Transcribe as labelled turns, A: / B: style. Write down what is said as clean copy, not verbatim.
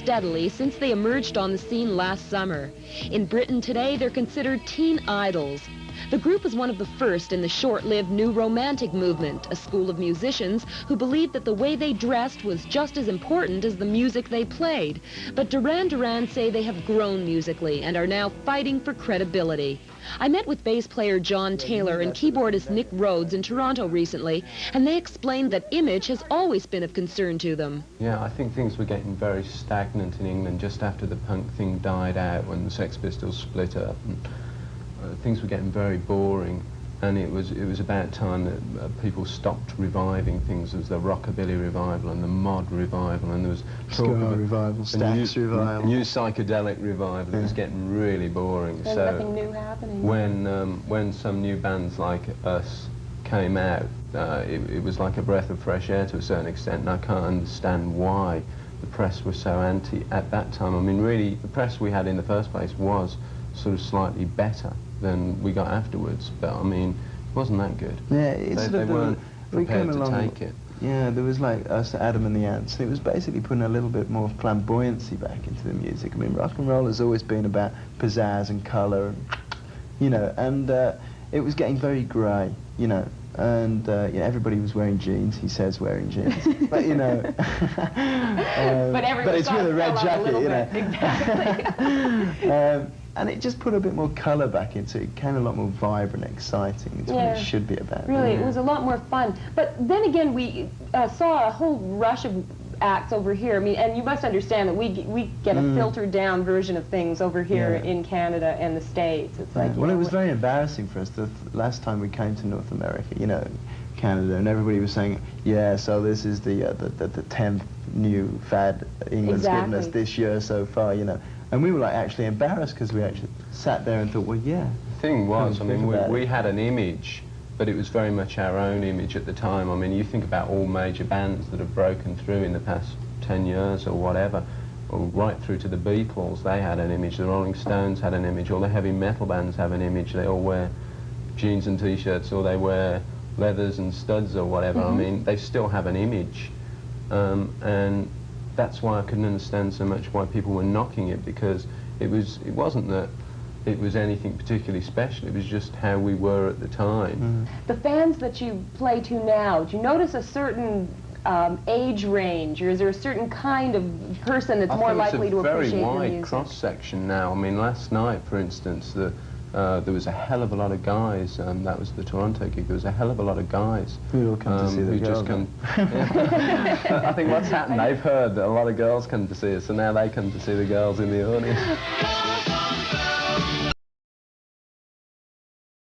A: steadily since they emerged on the scene last summer. In Britain today, they're considered teen idols. The group was one of the first in the short-lived New Romantic movement, a school of musicians who believed that the way they dressed was just as important as the music they played. But Duran Duran say they have grown musically and are now fighting for credibility. I met with bass player John Taylor and keyboardist Nick Rhodes in Toronto recently, and they explained that image has always been of concern to them.
B: Yeah, I think things were getting very stagnant in England just after the punk thing died out when the Sex Pistols split up. And, things were getting very boring, and it was about time that people stopped reviving things. There was the rockabilly revival and the mod revival, and there was
C: ska revival, Stax revival,
B: new psychedelic revival. It was getting really boring.
D: There's nothing new happening.
B: When some new bands like us came out, it was like a breath of fresh air to a certain extent, and I can't understand why the press was so anti at that time. I mean, really, the press we had in the first place was sort of slightly better than we got afterwards, but I mean, it wasn't that good.
C: Yeah,
B: they weren't prepared to take it.
C: Yeah, there was like us, Adam and the Ants, and it was basically putting a little bit more flamboyancy back into the music. I mean, rock and roll has always been about pizzazz and colour, you know, and it was getting very grey, you know, and you know, everybody was wearing jeans. He says wearing jeans, but you know,
D: but
C: it's with a red jacket, you know.
D: Exactly.
C: And it just put a bit more colour back into it. It became a lot more vibrant, exciting. It's what it should be about.
D: Really, it was a lot more fun. But then again, we saw a whole rush of acts over here. I mean, and you must understand that we get a filtered down version of things over here in Canada and the States. It's like,
C: well, it was very embarrassing for us the last time we came to North America, you know, Canada, and everybody was saying, yeah, so this is the 10th new fad England's given us this year so far, you know. And we were like actually embarrassed because we actually sat there and thought, well, yeah.
B: The thing was, I mean, we had an image, but it was very much our own image at the time. I mean, you think about all major bands that have broken through in the past 10 years or whatever, or right through to the Beatles, they had an image, the Rolling Stones had an image, all the heavy metal bands have an image, they all wear jeans and t-shirts, or they wear leathers and studs or whatever. I mean, they still have an image, and that's why I couldn't understand so much why people were knocking it, because it wasn't that it was anything particularly special, it was just how we were at the time.
D: The fans that you play to now, do you notice a certain age range, or is there a certain kind of person that's more likely to appreciate your music?
B: It's a very wide cross-section now. I mean, last night, for instance, there was a hell of a lot of guys, that was the Toronto gig, there was a hell of a lot of guys
C: who all come to see the girls.
B: I think what's happened, they've heard that a lot of girls come to see us, so now they come to see the girls in the audience.